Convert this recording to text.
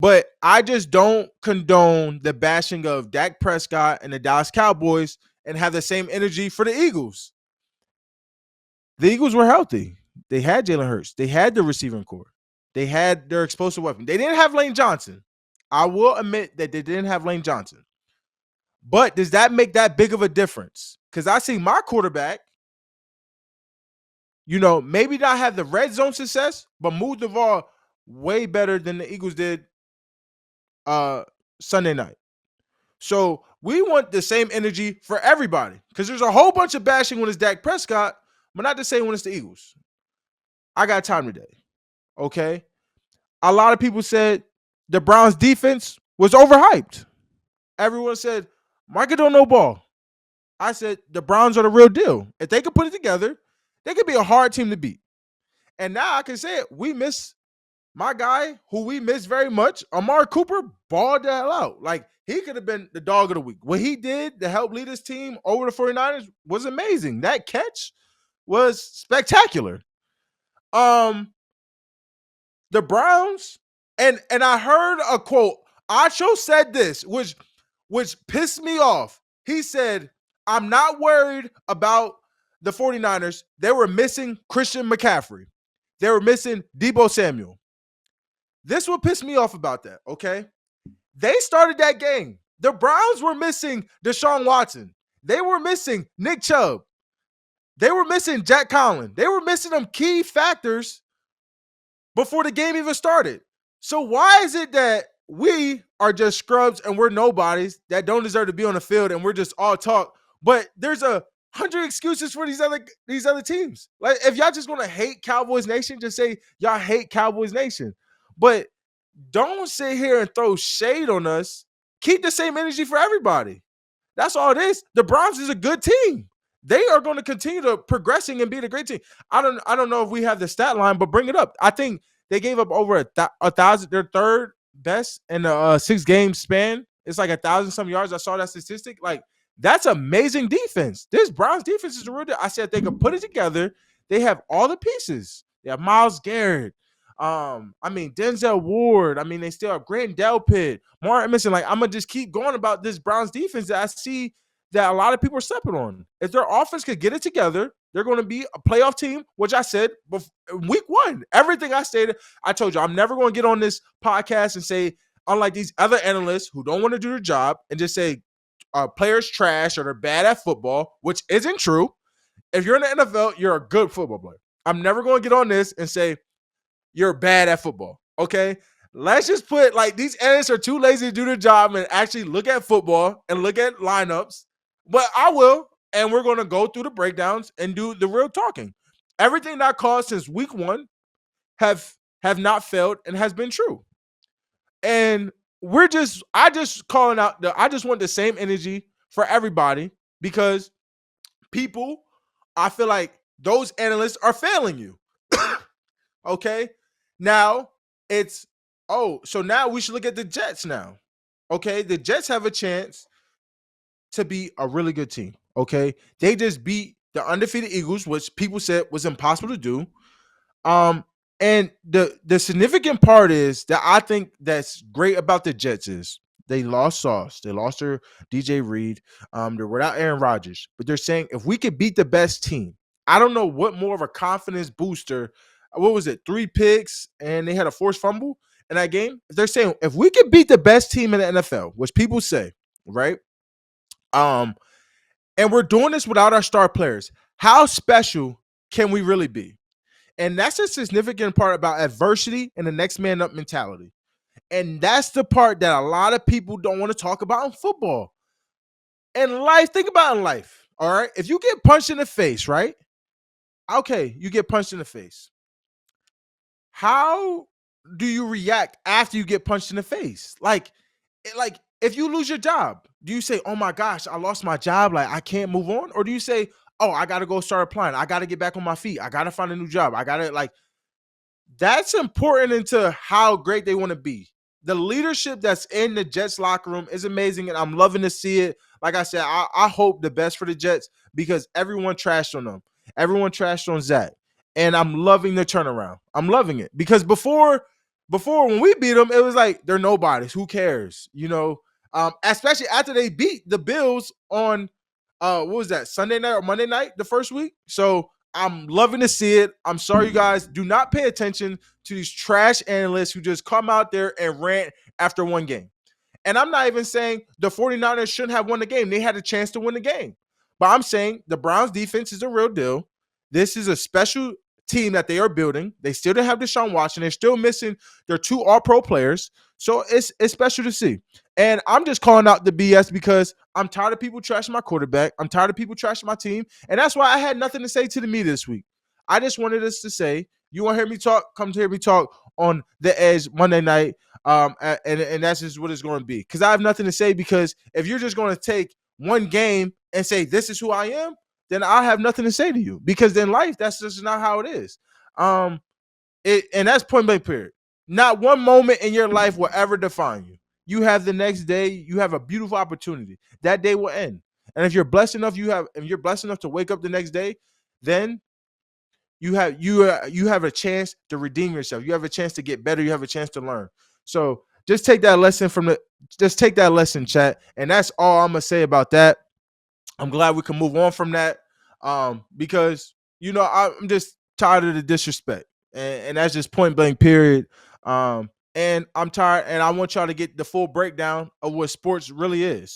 But I just don't condone the bashing of Dak Prescott and the Dallas Cowboys and have the same energy for the Eagles. The Eagles were healthy. They had Jalen Hurts. They had the receiving core. They had their explosive weapon. They didn't have Lane Johnson. I will admit that they didn't have Lane Johnson. But does that make that big of a difference? Because I see my quarterback, maybe not have the red zone success, but move the ball way better than the Eagles did Sunday night. So we want the same energy for everybody because there's a whole bunch of bashing when it's Dak Prescott, but not the same when it's the Eagles. I got time today, okay? A lot of people said the Browns defense was overhyped. Everyone said, Micah don't know ball. I said the Browns are the real deal. If they could put it together, they could be a hard team to beat. And now I can say it. We miss my guy, who we miss very much. Amari Cooper balled that out. Like, he could have been the dog of the week. What he did to help lead his team over the 49ers was amazing. That catch was spectacular. The Browns, and I heard a quote. Acho said this, which pissed me off. He said, I'm not worried about the 49ers. They were missing Christian McCaffrey. They were missing Deebo Samuel. This will piss me off about that, okay? They started that game. The Browns were missing Deshaun Watson. They were missing Nick Chubb. They were missing Jack Conklin. They were missing them key factors before the game even started. So why is it that we are just scrubs and we're nobodies that don't deserve to be on the field and we're just all talk, but there's 100 excuses for these other teams? Like, if y'all just gonna hate Cowboys Nation, just say y'all hate Cowboys Nation. But don't sit here and throw shade on us. Keep the same energy for everybody. That's all it is. The Browns is a good team. They are going to continue to progressing and being a great team. I don't know if we have the stat line, but bring it up. I think they gave up over 1,000. Their third best in a 6-game span. It's like 1,000 some yards. I saw that statistic. Like, that's amazing defense. This Browns defense is a real deal. I said they could put it together. They have all the pieces. They have Myles Garrett. Denzel Ward. They still have Grant Delpit, Martin Emerson. Like, I'm gonna just keep going about this Browns defense that I see that a lot of people are stepping on. If their offense could get it together, they're going to be a playoff team, which I said week 1. Everything I stated, I told you I'm never going to get on this podcast and say, unlike these other analysts who don't want to do their job and just say players trash or they're bad at football, which isn't true. If you're in the NFL, you're a good football player. I'm never going to get on this and say you're bad at football, okay? Let's just put, like, these analysts are too lazy to do their job and actually look at football and look at lineups. But I will, and we're going to go through the breakdowns and do the real talking. Everything that I called since week 1 have not failed and has been true. And I just want the same energy for everybody because people, I feel like those analysts are failing you. Okay? Now, so now we should look at the Jets now. Okay? The Jets have a chance to be a really good team. Okay? They just beat the undefeated Eagles, which people said was impossible to do. And the significant part is that I think that's great about the Jets is they lost Sauce. They lost their DJ Reed. They're without Aaron Rodgers. But they're saying if we could beat the best team, I don't know what more of a confidence booster. What was it? 3 picks and they had a forced fumble in that game. They're saying if we could beat the best team in the NFL, which people say, right? And we're doing this without our star players. How special can we really be? And that's a significant part about adversity and the next man up mentality. And that's the part that a lot of people don't want to talk about in football. In life, think about in life, all right? If you get punched in the face, right? Okay, you get punched in the face. How do you react after you get punched in the face? Like if you lose your job, do you say, oh my gosh, I lost my job, like I can't move on? Or do you say, oh, I got to go start applying. I got to get back on my feet. I got to find a new job. I got to, like, that's important into how great they want to be. The leadership that's in the Jets locker room is amazing, and I'm loving to see it. Like I said, I hope the best for the Jets because everyone trashed on them. Everyone trashed on Zach. And I'm loving the turnaround. I'm loving it because before Before, when we beat them, it was like they're nobodies. Who cares? Especially after they beat the Bills on what was that, Sunday night or Monday night, the first week. So I'm loving to see it. I'm sorry, you guys. Do not pay attention to these trash analysts who just come out there and rant after one game. And I'm not even saying the 49ers shouldn't have won the game. They had a chance to win the game. But I'm saying the Browns defense is a real deal. This is a special team that they are building. They still don't have Deshaun Watson. They're still missing their two all-pro players. So it's special to see. And I'm just calling out the BS because I'm tired of people trashing my quarterback. I'm tired of people trashing my team. And that's why I had nothing to say to the media this week. I just wanted us to say, you want to hear me talk? Come to hear me talk on the Edge Monday night. And that's just what it's going to be. Because I have nothing to say, because if you're just going to take one game and say, this is who I am, then I have nothing to say to you. Because in life, that's just not how it is. And that's point blank period. Not one moment in your life will ever define you. You have the next day. You have a beautiful opportunity. That day will end. And if you're blessed enough, if you're blessed enough to wake up the next day, then you have a chance to redeem yourself. You have a chance to get better. You have a chance to learn. So just take that lesson chat. And that's all I'm gonna say about that. I'm glad we can move on from that. Because I'm just tired of the disrespect. And that's just point blank period. And I'm tired, and I want y'all to get the full breakdown of what sports really is.